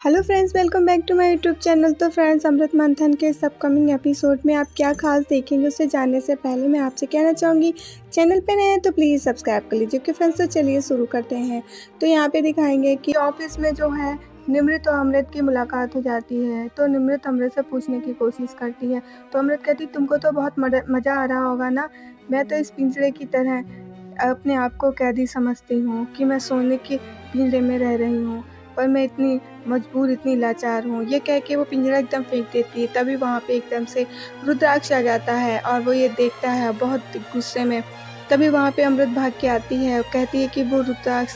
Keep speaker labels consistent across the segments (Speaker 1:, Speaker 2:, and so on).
Speaker 1: Hello friends, welcome back to my YouTube channel. तो friends, Amrit Manthan के इस अपकमिंग एपिसोड में आप क्या खास देखेंगे उसे जानने से पहले मैं आपसे कहना चाहूँगी, चैनल पे नए हैं तो प्लीज़ सब्सक्राइब कर लीजिए। फ्रेंड्स, तो चलिए शुरू करते हैं। तो यहाँ पे दिखाएंगे कि ऑफिस में जो है निमृत और अमृत की मुलाकात हो जाती है। तो निमृत अमृत से पूछने की कोशिश करती है। तो अमृत कहती, तुमको तो बहुत मज़ा आ रहा होगा ना। मैं तो इस पिंजरे की तरह अपने आप को कैदी समझती हूँ कि मैं सोने के पिंजरे में रह रही हूँ, पर मैं इतनी मजबूर, इतनी लाचार हूँ। ये कह के वो पिंजरा एकदम फेंक देती है। तभी वहाँ पे एकदम से रुद्राक्ष आ जाता है और वो ये देखता है बहुत गुस्से में। तभी वहाँ पे अमृत भाग के आती है और कहती है कि वो रुद्राक्ष,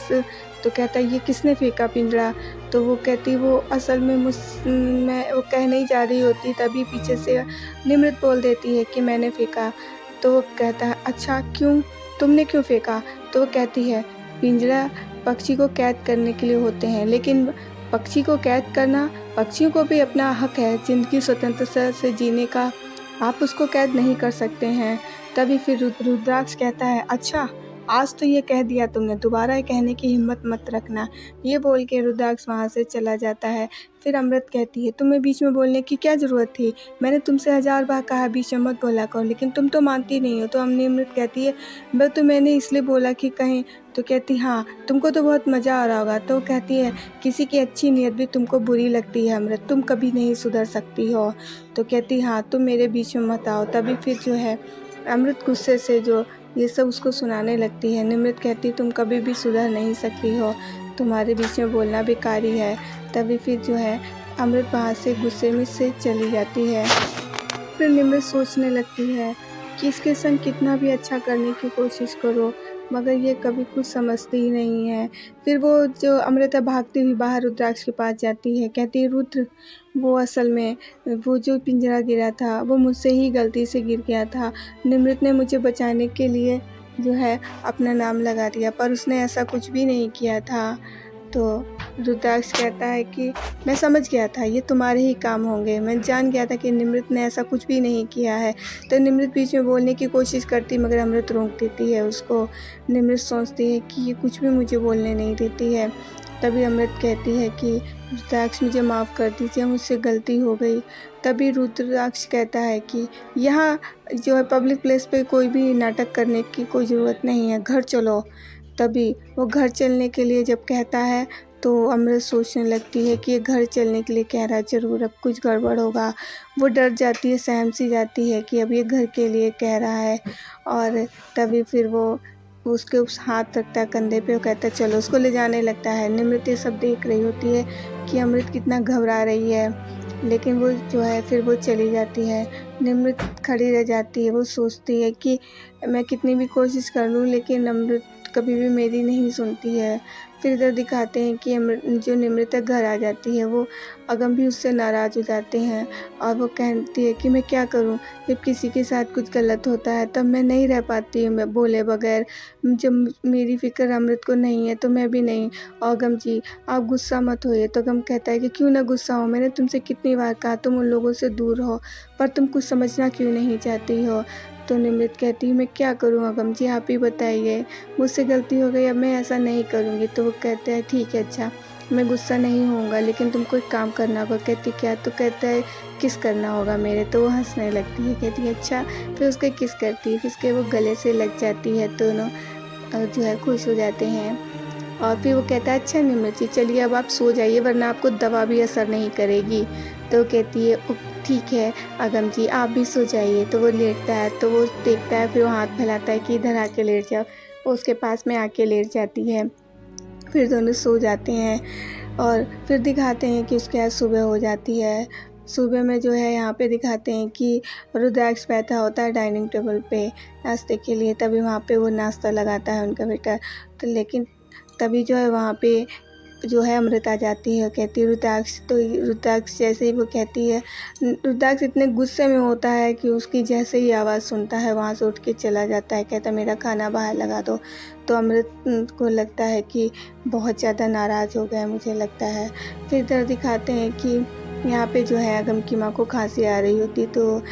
Speaker 1: तो कहता है ये किसने फेंका पिंजरा। तो वो कहती वो असल में मैं वो कह नहीं जा रही होती, तभी पीछे से निमृत बोल देती है कि मैंने फेंका। तो वो कहता है अच्छा क्यों, तुमने क्यों फेंका। तो वो कहती है पिंजरा पक्षी को कैद करने के लिए होते हैं, लेकिन पक्षी को कैद करना, पक्षियों को भी अपना हक है जिंदगी स्वतंत्रता से जीने का, आप उसको कैद नहीं कर सकते हैं। तभी फिर रुद्राक्ष कहता है अच्छा आज तो ये कह दिया तुमने, दोबारा ये कहने की हिम्मत मत रखना। ये बोल के रुद्राक्ष वहाँ से चला जाता है। फिर अमृत कहती है तुम्हें बीच में बोलने की क्या ज़रूरत थी, मैंने तुमसे 1000 बार कहा बीच में मत बोला करो, लेकिन तुम तो मानती नहीं हो। तो अमृत कहती है मैंने इसलिए बोला कि कहीं। तो कहती हाँ तुमको तो बहुत मज़ा आ रहा होगा। तो कहती है किसी की अच्छी नीयत भी तुमको बुरी लगती है अमृत, तुम कभी नहीं सुधर सकती हो। तो कहती हाँ तुम मेरे बीच में मत आओ। तभी फिर जो है अमृत गुस्से से जो ये सब उसको सुनाने लगती है। निमृत कहती तुम कभी भी सुधर नहीं सकती हो, तुम्हारे बीच में बोलना बेकार ही है। तभी फिर जो है अमृत वहाँ से गुस्से में से चली जाती है। फिर निमृत सोचने लगती है कि इसके संग कितना भी अच्छा करने की कोशिश करो, मगर ये कभी कुछ समझती ही नहीं है। फिर वो जो अमृता भागती हुई बाहर रुद्राक्ष के पास जाती है, कहती है रुद्र वो असल में वो जो पिंजरा गिरा था वो मुझसे ही गलती से गिर गया था। निमृत ने मुझे बचाने के लिए जो है अपना नाम लगा दिया, पर उसने ऐसा कुछ भी नहीं किया था। तो रुद्राक्ष कहता है कि मैं समझ गया था ये तुम्हारे ही काम होंगे, मैं जान गया था कि निमृत ने ऐसा कुछ भी नहीं किया है। तो निमृत बीच में बोलने की कोशिश करती मगर अमृत रोक देती है उसको। निमृत सोचती है कि ये कुछ भी मुझे बोलने नहीं देती है। तभी अमृत कहती है कि रुद्राक्ष मुझे माफ़ कर दीजिए, मुझसे गलती हो गई। तभी रुद्राक्ष कहता है कि यहाँ जो है पब्लिक प्लेस पे कोई भी नाटक करने की कोई ज़रूरत नहीं है, घर चलो। तभी वो घर चलने के लिए जब कहता है तो अमृत सोचने लगती है कि ये घर चलने के लिए कह रहा है, ज़रूर अब कुछ गड़बड़ होगा। वो डर जाती है, सहम सी जाती है कि अब ये घर के लिए कह रहा है। और तभी फिर वो उसके उस हाथ रखता है कंधे पे, वो कहता है चलो, उसको ले जाने लगता है। निमृत ये सब देख रही होती है कि अमृत कितना घबरा रही है, लेकिन वो जो है फिर वो चली जाती है। निमृत खड़ी रह जाती है, वो सोचती है कि मैं कितनी भी कोशिश कर लूँ लेकिन अमृत कभी भी मेरी नहीं सुनती है। फिर इधर दिखाते हैं कि जो निमृत घर आ जाती है, वो अगम भी उससे नाराज़ हो जाते हैं और वो कहती है कि मैं क्या करूं, जब किसी के साथ कुछ गलत होता है तब मैं नहीं रह पाती हूँ मैं बोले बगैर, जब मेरी फ़िक्र अमृत को नहीं है तो मैं भी नहीं। और अगम जी आप गुस्सा मत होइए। तो अगम कहता है कि क्यों ना गुस्सा हो, मैंने तुमसे कितनी बार कहा तुम उन लोगों से दूर हो, पर तुम कुछ समझना क्यों नहीं चाहती हो। तो निमृत कहती है मैं क्या करूं अगम जी, आप ही बताइए, मुझसे गलती हो गई, अब मैं ऐसा नहीं करूंगी। तो वो कहते हैं ठीक है अच्छा मैं गुस्सा नहीं होऊंगा, लेकिन तुमको एक काम करना होगा। कहती क्या। तो कहता है किस करना होगा मेरे। तो वो हंसने लगती है, कहती है अच्छा। फिर उसके किस करती है, फिर उसके वो गले से लग जाती है, दोनों जो है खुश हो जाते हैं। और फिर वो कहता है अच्छा निमृत जी चलिए अब आप सो जाइए, वरना आपको दवा भी असर नहीं करेगी। तो कहती है ठीक है अगम जी आप भी सो जाइए। तो वो लेटता है, तो वो देखता है, फिर वो हाथ फैलाता है कि इधर आके लेट जाओ। वो उसके पास में आके लेट जाती है, फिर दोनों सो जाते हैं। और फिर दिखाते हैं कि उसके बाद सुबह हो जाती है। सुबह में जो है यहाँ पे दिखाते हैं कि रुद्राक्ष बैठा होता है डाइनिंग टेबल पे नाश्ते के लिए। तभी वहाँ पे वो नाश्ता लगाता है उनका बेटा। तो लेकिन तभी जो है वहाँ पे जो है अमृत आ जाती है, कहती है रुद्राक्ष। तो रुद्राक्ष जैसे ही वो कहती है, रुद्राक्ष इतने गुस्से में होता है कि उसकी जैसे ही आवाज़ सुनता है वहाँ से उठ के चला जाता है, कहता मेरा खाना बाहर लगा दो। तो अमृत को लगता है कि बहुत ज़्यादा नाराज़ हो गया मुझे लगता है। फिर इधर दिखाते हैं कि यहाँ पे जो है अगम की माँ को खांसी आ रही होती, तो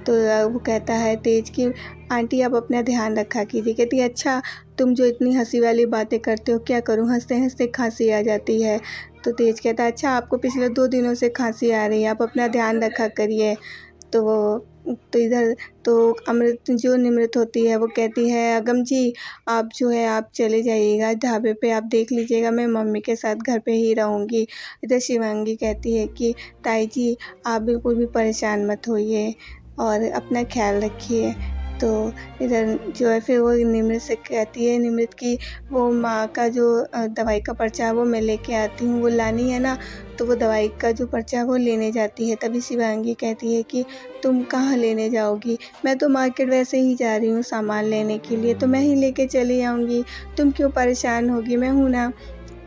Speaker 1: तो वो कहता है तेज कि आंटी आप अपना ध्यान रखा कीजिए। कहती है अच्छा तुम जो इतनी हंसी वाली बातें करते हो क्या करूँ, हंसते हंसते खांसी आ जाती है। तो तेज कहता है अच्छा आपको पिछले 2 दिनों से खांसी आ रही है, आप अपना ध्यान रखा करिए। तो वो तो इधर तो अमृत जो निमृत होती है वो कहती है अगम जी आप जो है आप चले जाइएगा ढाबे पे, आप देख लीजिएगा मैं मम्मी के साथ घर पे ही रहूँगी। इधर शिवांगी कहती है कि ताई जी आप बिल्कुल भी परेशान मत होइए और अपना ख्याल रखिए। तो इधर जो है फिर वो निमृत से कहती है निमृत की वो माँ का जो दवाई का पर्चा है वो मैं लेके आती हूँ, वो लानी है ना। तो वो दवाई का जो पर्चा है वो लेने जाती है। तभी शिवांगी कहती है कि तुम कहाँ लेने जाओगी, मैं तो मार्केट वैसे ही जा रही हूँ सामान लेने के लिए, तो मैं ही लेके चली आऊँगी, तुम क्यों परेशान होगी, मैं हूँ ना।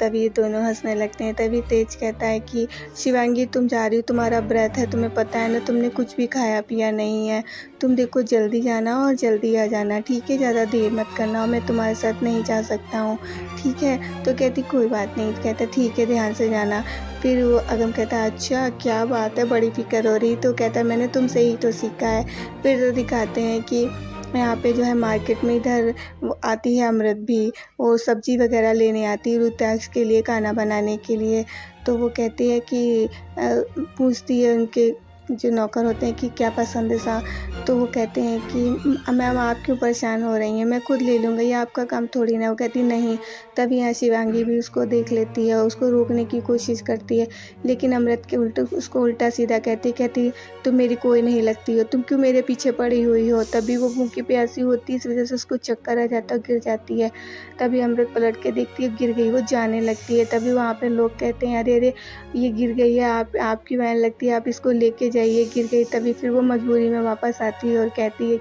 Speaker 1: तभी ये दोनों हंसने लगते हैं। तभी तेज कहता है कि शिवांगी तुम जा रही हो, तुम्हारा व्रत है, तुम्हें पता है ना, तुमने कुछ भी खाया पिया नहीं है, तुम देखो जल्दी जाना और जल्दी आ जाना, ठीक है, ज़्यादा देर मत करना और मैं तुम्हारे साथ नहीं जा सकता हूँ, ठीक है। तो कहती कोई बात नहीं, कहता ठीक है ध्यान से जाना। फिर वो अगम कहता है अच्छा क्या बात है, बड़ी फिक्र हो रही। तो कहता है मैंने तुमसे ही तो सीखा है। फिर तो दिखाते हैं कि यहाँ पे जो है मार्केट में इधर वो आती है अमृत भी, वो सब्ज़ी वगैरह लेने आती है रुद्राक्ष के लिए खाना बनाने के लिए। तो वो कहती है कि पूछती है उनके जो नौकर होते हैं कि क्या पसंद है सा। तो वो कहते हैं कि मैम आप क्यों परेशान हो रही हैं, मैं खुद ले लूँगा, ये आपका काम थोड़ी ना। वो कहती नहीं। तभी यहाँ शिवांगी भी उसको देख लेती है, उसको रोकने की कोशिश करती है, लेकिन अमृत के उल्टा उसको उल्टा सीधा कहती तुम मेरी कोई नहीं लगती हो, तुम क्यों मेरे पीछे पड़ी हुई हो। तभी वो भूखी प्यासी होती है, इस वजह से उसको चक्कर आ जाता है, गिर जाती है। तभी अमृत पलट के देखती है गिर गई, वो जाने लगती है। तभी वहाँ पे लोग कहते हैं अरे अरे ये गिर गई है, आपकी वैन लगती है, आप इसको लेके जाइए, गिर गई। तभी फिर वो मजबूरी में वापस आती है और कहती है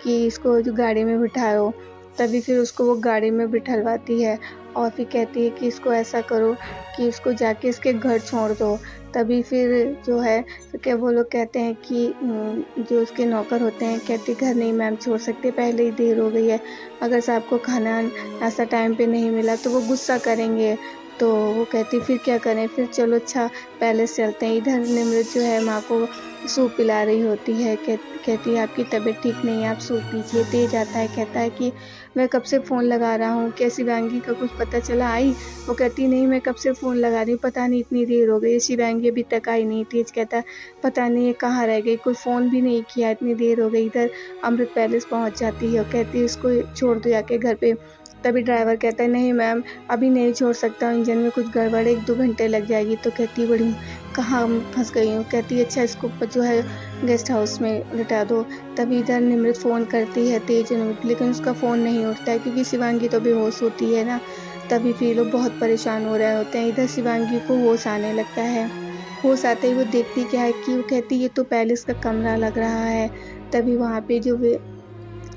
Speaker 1: कि इसको जो गाड़ी में बिठाओ। तभी फिर उसको वो गाड़ी में बिठलवाती है और फिर कहती है कि इसको ऐसा करो कि इसको जाके इसके घर छोड़ दो। तभी फिर जो है तो क्या वो लोग कहते हैं कि जो उसके नौकर होते हैं कहते घर नहीं मैम छोड़ सकते, पहले ही देर हो गई है, अगर से आपको खाना नाश्ता टाइम पे नहीं मिला तो वो गुस्सा करेंगे। तो वो कहती फिर क्या करें, फिर चलो अच्छा पैलेस चलते हैं। इधर निमृत जो है माँ को सूप पिला रही होती है, कहती है आपकी तबीयत ठीक नहीं है, आप सूप पीजिए। तेज आता है, कहता है कि मैं कब से फ़ोन लगा रहा हूँ, क्या शिवांगी का कुछ पता चला आई। वो कहती नहीं मैं कब से फ़ोन लगा रही हूँ, पता नहीं इतनी देर हो गई, शिवांगी अभी तक आई नहीं। तेज कहता है पता नहीं ये कहाँ रह गई, कोई फ़ोन भी नहीं किया, इतनी देर हो गई। इधर अमृत पैलेस पहुँच जाती है और कहती है इसको छोड़ दो जाके घर पे। तभी ड्राइवर कहता है नहीं मैम अभी नहीं छोड़ सकता हूँ, इंजन में कुछ गड़बड़ है, 1-2 घंटे लग जाएगी। तो कहती बड़ी कहाँ फंस गई हूँ। कहती अच्छा इसको जो है गेस्ट हाउस में लिटा दो। तभी इधर निमृत फ़ोन करती है तेज निमृत, लेकिन उसका फ़ोन नहीं उठता है क्योंकि शिवांगी तो बेहोश होती है ना। तभी फिर लोग बहुत परेशान हो रहे होते हैं। इधर शिवांगी को होश आने लगता है, होश आते ही वो देखती क्या है कि वो कहती ये तो पैलेस का कमरा लग रहा है। तभी वहाँ पे जो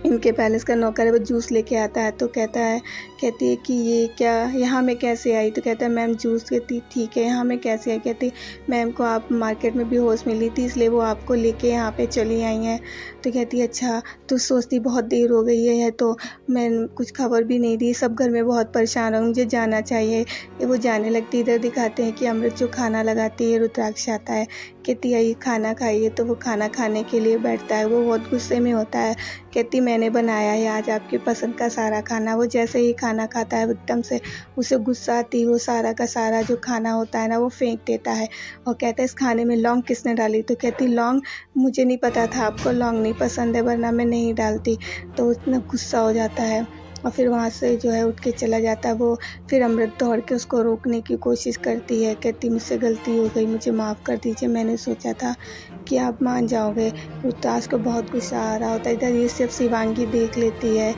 Speaker 1: इनके पैलेस का नौकर है वो जूस लेके आता है। तो कहती है कि ये क्या यहाँ मैं कैसे आई। तो कहता है मैम जूस। कहती ठीक है यहाँ मैं कैसे आई। कहती मैम को आप मार्केट में बेहोश मिली थी इसलिए वो आपको लेके यहाँ पे चली आई हैं। तो कहती अच्छा। तो सोचती बहुत देर हो गई है तो मैं कुछ खबर भी नहीं दी, सब घर में बहुत परेशान हो, मुझे जाना चाहिए। ये वो जाने लगती। इधर दिखाते हैं कि अमृत जो खाना लगाती है रुद्राक्ष आता है, कहती है ये खाना खाइए। तो वो खाना खाने के लिए बैठता है, वो बहुत गुस्से में होता है। कहती मैंने बनाया है आज आपकी पसंद का सारा खाना। वो जैसे ही खाना खाता है एकदम से उसे गुस्सा आती है, वो सारा का सारा जो खाना होता है ना वो फेंक देता है और कहता है इस खाने में लौंग किसने डाली। तो कहती लौंग मुझे नहीं पता था आपको लौंग नहीं पसंद है, वरना मैं नहीं डालती। तो इतना गुस्सा हो जाता है और फिर वहाँ से जो है उठ के चला जाता है। वो फिर अमृत दौड़ के उसको रोकने की कोशिश करती है, कहती मुझसे गलती हो गई, मुझे माफ़ कर दीजिए, मैंने सोचा था कि आप मान जाओगे। रुद्राक्ष को बहुत गुस्सा आ रहा होता है। इधर ये सब शिवांगी देख लेती है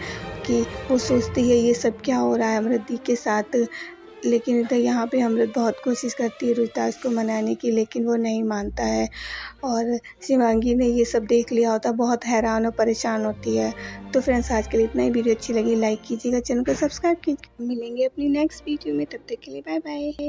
Speaker 1: कि वो सोचती है ये सब क्या हो रहा है अमृत दी के साथ। लेकिन इधर यहाँ पे अमृत बहुत कोशिश करती है रुद्राक्ष को मनाने की, लेकिन वो नहीं मानता है और शिवांगी ने ये सब देख लिया होता, बहुत हैरान और परेशान होती है। तो फ्रेंड्स आज के लिए इतना ही। वीडियो अच्छी लगी लाइक कीजिएगा, चैनल को सब्सक्राइब कीजिए। मिलेंगे अपनी नेक्स्ट वीडियो में, तब तक के लिए बाय बाय।